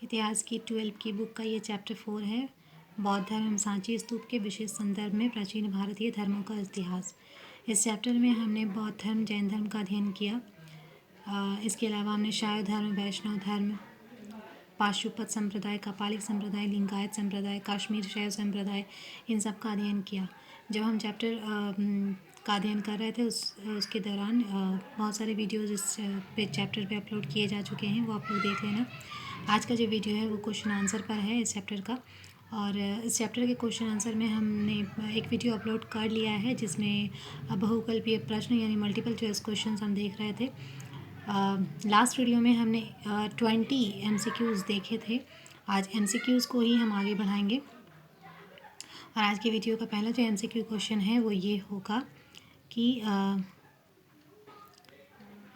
इतिहास की 12 की बुक का ये चैप्टर 4 है। बौद्ध धर्म एवं सांची स्तूप के विशेष संदर्भ में प्राचीन भारतीय धर्मों का इतिहास। इस चैप्टर में हमने बौद्ध धर्म, जैन धर्म का अध्ययन किया। इसके अलावा हमने शैव धर्म, वैष्णव धर्म, पाशुपत संप्रदाय, कपालिक संप्रदाय, लिंगायत संप्रदाय, कश्मीर शैव संप्रदाय, इन सब का अध्ययन किया। जब हम चैप्टर का अध्ययन कर रहे थे उसके दौरान बहुत सारे वीडियोज़ इस चैप्टर पे अपलोड किए जा चुके हैं, वो आप लोग देख लेना। आज का जो वीडियो है वो क्वेश्चन आंसर पर है इस चैप्टर का। और इस चैप्टर के क्वेश्चन आंसर में हमने एक वीडियो अपलोड कर लिया है जिसमें बहुकल्पीय प्रश्न यानी मल्टीपल चॉइस क्वेश्चन हम देख रहे थे। लास्ट वीडियो में हमने 20 MCQs देखे थे। आज MCQs को ही हम आगे बढ़ाएंगे। और आज के वीडियो का पहला जो MCQ क्वेश्चन है वो ये होगा कि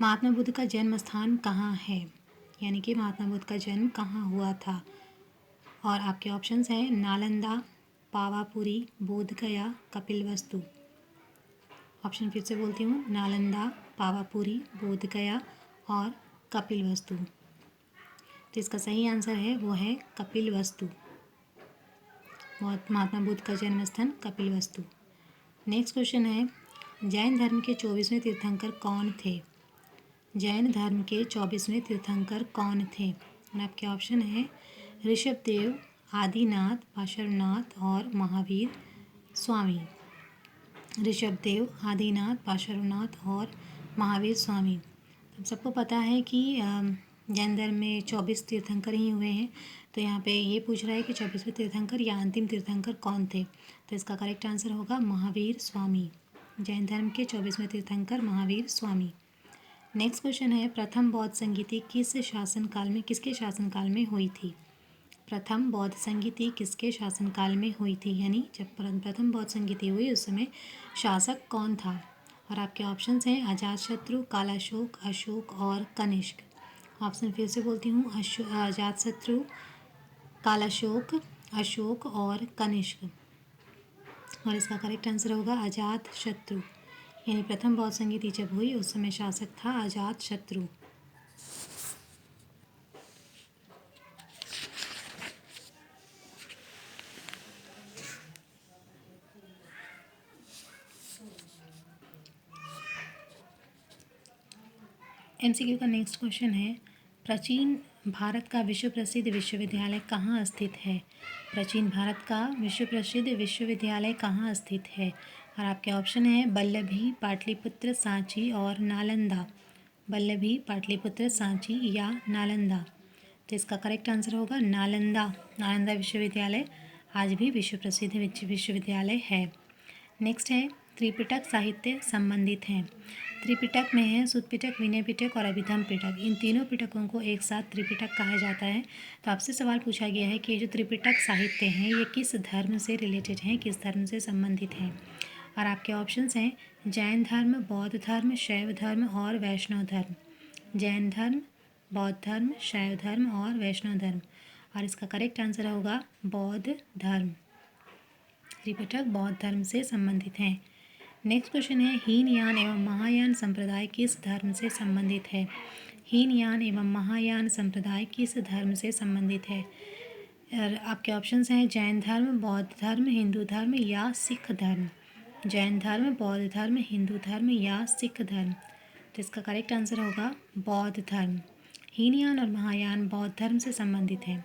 महात्मा बुद्ध का जन्म स्थान कहाँ है, यानी कि महात्मा बुद्ध का जन्म कहाँ हुआ था। और आपके ऑप्शंस हैं नालंदा, पावापुरी, बोधगया, कपिलवस्तु। ऑप्शन फिर से बोलती हूँ, नालंदा, पावापुरी, बोधगया और कपिलवस्तु। तो इसका सही आंसर है वो है कपिलवस्तु। महात्मा बुद्ध का जन्म स्थान कपिलवस्तु। नेक्स्ट क्वेश्चन है, जैन धर्म के 24वें तीर्थंकर कौन थे। जैन धर्म के 24वें तीर्थंकर कौन थे। और आपके ऑप्शन है ऋषभदेव, आदिनाथ, पार्श्वनाथ और महावीर स्वामी। ऋषभदेव, आदिनाथ, पार्श्वनाथ और महावीर स्वामी। हम सबको पता है कि जैन धर्म में 24 तीर्थंकर ही हुए हैं। तो यहाँ पे ये पूछ रहा है कि 24वें तीर्थंकर या अंतिम तीर्थंकर कौन थे। तो इसका करेक्ट आंसर होगा महावीर स्वामी। जैन धर्म के 24वें तीर्थंकर महावीर स्वामी। नेक्स्ट क्वेश्चन है, प्रथम बौद्ध संगीति किसके शासनकाल में हुई थी। प्रथम बौद्ध संगीति किसके शासनकाल में हुई थी, यानी जब प्रथम बौद्ध संगीति हुई उस समय शासक कौन था। और आपके ऑप्शंस हैं अजातशत्रु, कालाशोक, अशोक और कनिष्क। ऑप्शन फिर से बोलती हूँ, अजातशत्रु, कालाशोक, अशोक और कनिष्क। और इसका करेक्ट आंसर होगा अजातशत्रु। यानी प्रथम बौद्ध संगीति जब हुई उस समय शासक था अजातशत्रु। MCQ का नेक्स्ट क्वेश्चन है, प्राचीन भारत का विश्व प्रसिद्ध विश्वविद्यालय कहाँ स्थित है। प्राचीन भारत का विश्व प्रसिद्ध विश्वविद्यालय कहाँ स्थित है। और आपके ऑप्शन है वल्लभी, पाटलिपुत्र, सांची और नालंदा। वल्लभी, पाटलिपुत्र, सांची या नालंदा। तो इसका करेक्ट आंसर होगा नालंदा। नालंदा विश्वविद्यालय आज भी विश्व प्रसिद्ध विश्वविद्यालय है। नेक्स्ट है, त्रिपिटक साहित्य संबंधित हैं। त्रिपिटक में है सुत्त पिटक, विनय पिटक और अभिधम पिटक। इन तीनों पिटकों को एक साथ त्रिपिटक कहा जाता है। तो आपसे सवाल पूछा गया है कि ये जो त्रिपिटक साहित्य हैं ये किस धर्म से रिलेटेड हैं, किस धर्म से संबंधित हैं। और आपके ऑप्शंस हैं जैन धर्म, बौद्ध धर्म, शैव धर्म और वैष्णव धर्म। जैन धर्म, बौद्ध धर्म, शैव धर्म और वैष्णव धर्म। और इसका करेक्ट आंसर होगा बौद्ध धर्म। त्रिपिटक बौद्ध धर्म से संबंधित हैं। नेक्स्ट क्वेश्चन है, हीनयान एवं महायान संप्रदाय किस धर्म से संबंधित है। हीनयान एवं महायान संप्रदाय किस धर्म से संबंधित है। और आपके ऑप्शंस हैं जैन धर्म, बौद्ध धर्म, हिंदू धर्म या सिख धर्म। जैन धर्म, बौद्ध धर्म, हिंदू धर्म या सिख धर्म। तो इसका करेक्ट आंसर होगा बौद्ध धर्म। हीनयान और महायान बौद्ध धर्म से संबंधित हैं।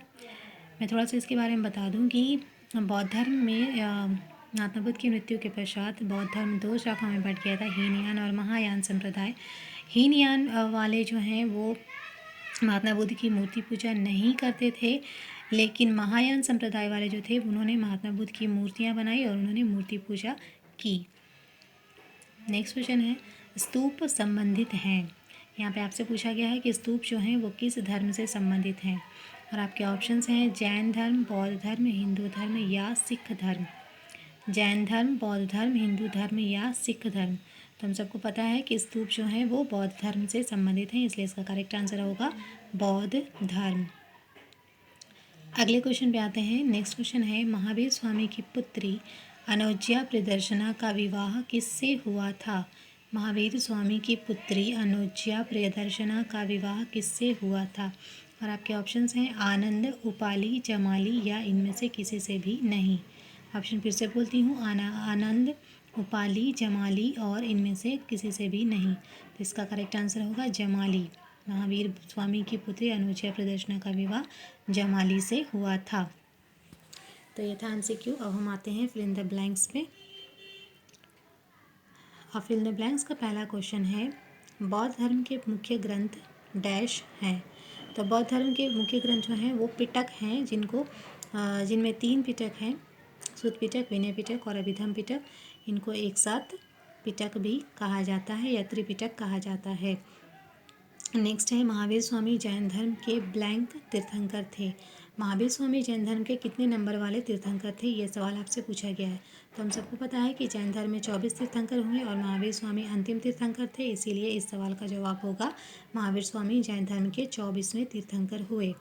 मैं थोड़ा सा इसके बारे में बता दूं कि बौद्ध धर्म में महात्मा बुद्ध की मृत्यु के पश्चात बौद्ध धर्म 2 शाखा में बंट गया था, हीनयान और महायान संप्रदाय। हीनयान वाले जो हैं वो महात्मा बुद्ध की मूर्ति पूजा नहीं करते थे, लेकिन महायान संप्रदाय वाले जो थे उन्होंने महात्मा बुद्ध की मूर्तियाँ बनाई और उन्होंने मूर्ति पूजा की। नेक्स्ट क्वेश्चन है, स्तूप संबंधित हैं। यहाँ पे आपसे पूछा गया है कि स्तूप जो हैं वो किस धर्म से संबंधित हैं। और आपके ऑप्शंस हैं जैन धर्म, बौद्ध धर्म, हिंदू धर्म या सिख धर्म। जैन धर्म, बौद्ध धर्म, हिंदू धर्म या सिख धर्म। तो हम सबको पता है कि स्तूप जो हैं वो बौद्ध धर्म से संबंधित हैं, इसलिए इसका करेक्ट आंसर होगा बौद्ध धर्म। अगले क्वेश्चन पे आते हैं। नेक्स्ट क्वेश्चन है, महावीर स्वामी की पुत्री अनुज्या प्रियदर्शना का विवाह किससे हुआ था। महावीर स्वामी की पुत्री अनुज्या प्रियदर्शना का विवाह किससे हुआ था। और आपके ऑप्शंस हैं आनंद, उपाली, जमाली या इनमें से किसी से भी नहीं। ऑप्शन फिर से बोलती हूँ, आनंद, उपाली, जमाली और इनमें से किसी से भी नहीं। तो इसका करेक्ट आंसर होगा जमाली। महावीर स्वामी की पुत्री अनुजया प्रदर्शना का विवाह जमाली से हुआ था। तो ये था MCQ। अब हम आते हैं फिल इन द ब्लैंक्स पे। अब फिल इन द ब्लैंक्स का पहला क्वेश्चन है, बौद्ध धर्म के मुख्य ग्रंथ डैश हैं। तो बौद्ध धर्म के मुख्य ग्रंथ जो हैं वो पिटक हैं, जिनमें 3 पिटक हैं, सुत्त पिटक, विनय पिटक और अभिधम पिटक। इनको एक साथ पिटक भी कहा जाता है या त्रिपिटक कहा जाता है। नेक्स्ट है, महावीर स्वामी जैन धर्म के ब्लैंक तीर्थंकर थे। महावीर स्वामी जैन धर्म के कितने नंबर वाले तीर्थंकर थे, ये सवाल आपसे पूछा गया है। तो हम सबको पता है कि जैन धर्म में 24 तीर्थंकर हुए और महावीर स्वामी अंतिम तीर्थंकर थे, इसीलिए इस सवाल का जवाब होगा महावीर स्वामी जैन धर्म के 24वें तीर्थंकर हुए।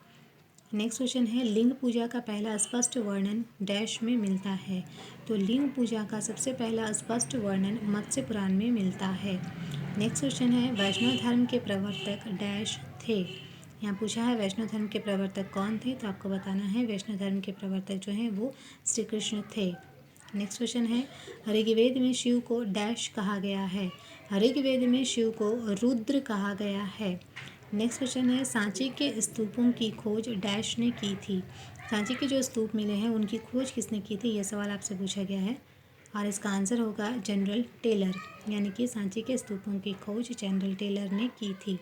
नेक्स्ट क्वेश्चन है, लिंग पूजा का पहला स्पष्ट वर्णन डैश में मिलता है। तो लिंग पूजा का सबसे पहला स्पष्ट वर्णन मत्स्य पुराण में मिलता है। नेक्स्ट क्वेश्चन है, वैष्णव धर्म के प्रवर्तक डैश थे। यहाँ पूछा है वैष्णव धर्म के प्रवर्तक कौन थे, तो आपको बताना है वैष्णव धर्म के प्रवर्तक जो हैं वो श्री कृष्ण थे। नेक्स्ट क्वेश्चन है, ऋग्वेद में शिव को डैश कहा गया है। ऋग्वेद में शिव को रुद्र कहा गया है। नेक्स्ट क्वेश्चन है, सांची के स्तूपों की खोज डैश ने की थी। सांची के जो स्तूप मिले हैं उनकी खोज किसने की थी, यह सवाल आपसे पूछा गया है और इसका आंसर होगा जनरल टेलर, यानी कि सांची के स्तूपों की खोज जनरल टेलर ने की थी।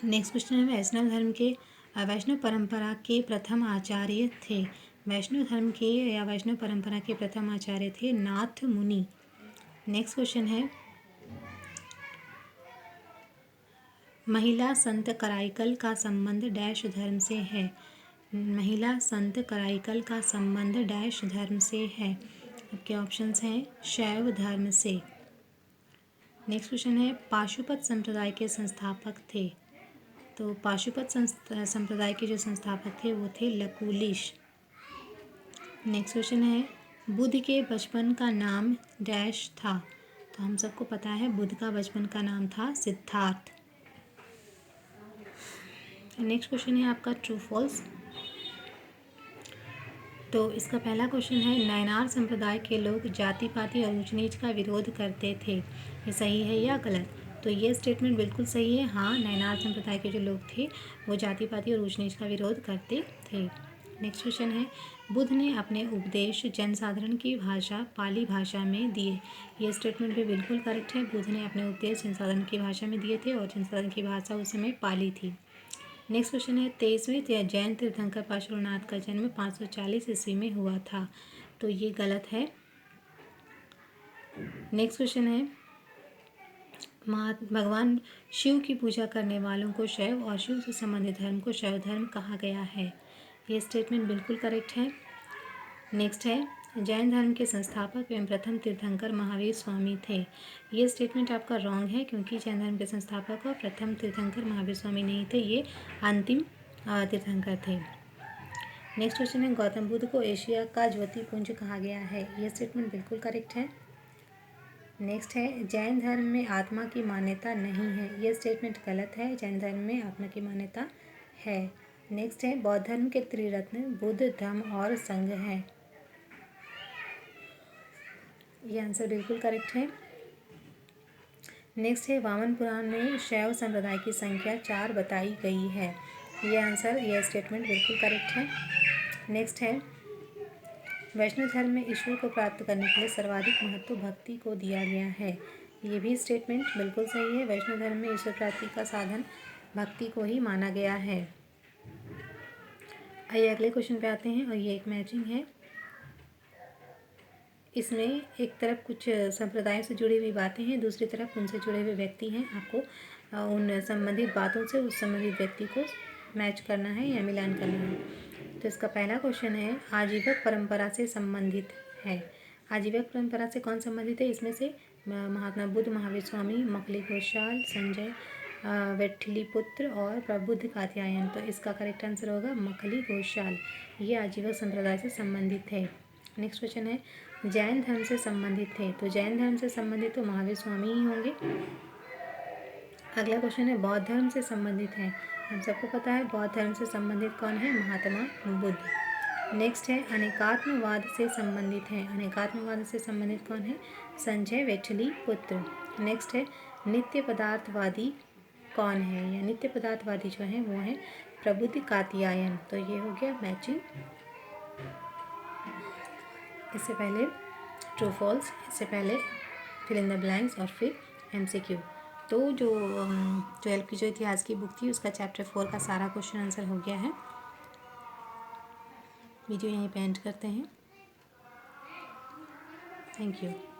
नेक्स्ट क्वेश्चन है, वैष्णव परंपरा के प्रथम आचार्य थे। वैष्णव धर्म के या वैष्णव परंपरा के प्रथम आचार्य थे नाथ मुनि। नेक्स्ट क्वेश्चन है, महिला संत कराईकल का संबंध डैश धर्म से है। महिला संत कराईकल का संबंध डैश धर्म से है। आपके ऑप्शंस हैं शैव धर्म से। नेक्स्ट क्वेश्चन है, पाशुपत संप्रदाय के संस्थापक थे। तो पाशुपत संप्रदाय के जो संस्थापक थे वो थे लकुलिश। नेक्स्ट क्वेश्चन है, बुद्ध के बचपन का नाम डैश था। तो हम सबको पता है बुद्ध का बचपन का नाम था सिद्धार्थ। नेक्स्ट क्वेश्चन है आपका ट्रू फॉल्स। तो इसका पहला क्वेश्चन है, नायनार संप्रदाय के लोग जाति पाति और ऊंच नीच का विरोध करते थे, ये सही है या गलत। तो ये स्टेटमेंट बिल्कुल सही है। हाँ, नायनार संप्रदाय के जो लोग थे वो जाति पाति और ऊंच नीच का विरोध करते थे। नेक्स्ट क्वेश्चन है, बुद्ध ने अपने उपदेश जनसाधारण की भाषा पाली भाषा में दिए। ये स्टेटमेंट भी बिल्कुल करेक्ट है। बुद्ध ने अपने उपदेश जनसाधारण की भाषा में दिए थे और जनसाधारण की भाषा उस समय पाली थी। नेक्स्ट क्वेश्चन है, 23वें जैन तीर्थंकर पार्श्वनाथ का जन्म 540 ईस्वी में हुआ था। तो ये गलत है। नेक्स्ट क्वेश्चन है, भगवान शिव की पूजा करने वालों को शैव और शिव से संबंधित धर्म को शैव धर्म कहा गया है। ये स्टेटमेंट बिल्कुल करेक्ट है। नेक्स्ट है, जैन धर्म के संस्थापक एवं प्रथम तीर्थंकर महावीर स्वामी थे। ये स्टेटमेंट आपका रॉन्ग है, क्योंकि जैन धर्म के संस्थापक और प्रथम तीर्थंकर महावीर स्वामी नहीं थे, ये अंतिम तीर्थंकर थे। नेक्स्ट क्वेश्चन है, गौतम बुद्ध को एशिया का ज्योतिपुंज कहा गया है। ये स्टेटमेंट बिल्कुल करेक्ट है। नेक्स्ट है, जैन धर्म में आत्मा की मान्यता नहीं है। ये स्टेटमेंट गलत है। जैन धर्म में आत्मा की मान्यता है। नेक्स्ट है, बौद्ध धर्म के त्रिरत्न बुद्ध, धम्म और संघ हैं। ये आंसर बिल्कुल करेक्ट है। नेक्स्ट है, वामन पुराण में शैव संप्रदाय की संख्या 4 बताई गई है। ये स्टेटमेंट बिल्कुल करेक्ट है। नेक्स्ट है, वैष्णव धर्म में ईश्वर को प्राप्त करने के लिए सर्वाधिक महत्व भक्ति को दिया गया है। ये भी स्टेटमेंट बिल्कुल सही है। वैष्णव धर्म में ईश्वर प्राप्ति का साधन भक्ति को ही माना गया है। आइए अगले क्वेश्चन पे आते हैं और ये एक मैचिंग है। इसमें एक तरफ कुछ संप्रदायों से जुड़ी हुई बातें हैं, दूसरी तरफ उनसे जुड़े हुए व्यक्ति हैं। आपको उन संबंधित बातों से उस संबंधित व्यक्ति को मैच करना है या मिलान करना है। तो इसका पहला क्वेश्चन है, आजीवक परंपरा से संबंधित है। आजीवक परंपरा से कौन संबंधित है? इसमें से महात्मा बुद्ध, महावीर स्वामी, मखली घोषाल, संजय वेठलीपुत्र और प्रबुद्ध कात्यायन। तो इसका करेक्ट आंसर होगा मखली घोषाल। ये आजीवक संप्रदाय से संबंधित है। नेक्स्ट क्वेश्चन है, जैन धर्म से संबंधित थे। तो जैन धर्म से संबंधित तो महावीर स्वामी ही होंगे। अगला क्वेश्चन है, बौद्ध धर्म से संबंधित है। हम सबको पता है बौद्ध धर्म से संबंधित कौन है, महात्मा बुद्ध। नेक्स्ट है अनेकात्मवाद से संबंधित है, अनेकात्मवाद से संबंधित कौन है, संजय वेठली-पुत्र। नेक्स्ट है नित्य पदार्थवादी कौन है, या नित्य पदार्थवादी जो है वो है प्रबुद्ध कात्यायन। तो ये हो गया मैचिंग। इससे पहले ट्रू फॉल्स, इससे पहले फिल इन द ब्लैंक्स और फिर MCQ। तो जो 12 की जो इतिहास की बुक थी उसका चैप्टर 4 का सारा क्वेश्चन आंसर हो गया है। वीडियो यहीं पे एंड करते हैं। Thank you.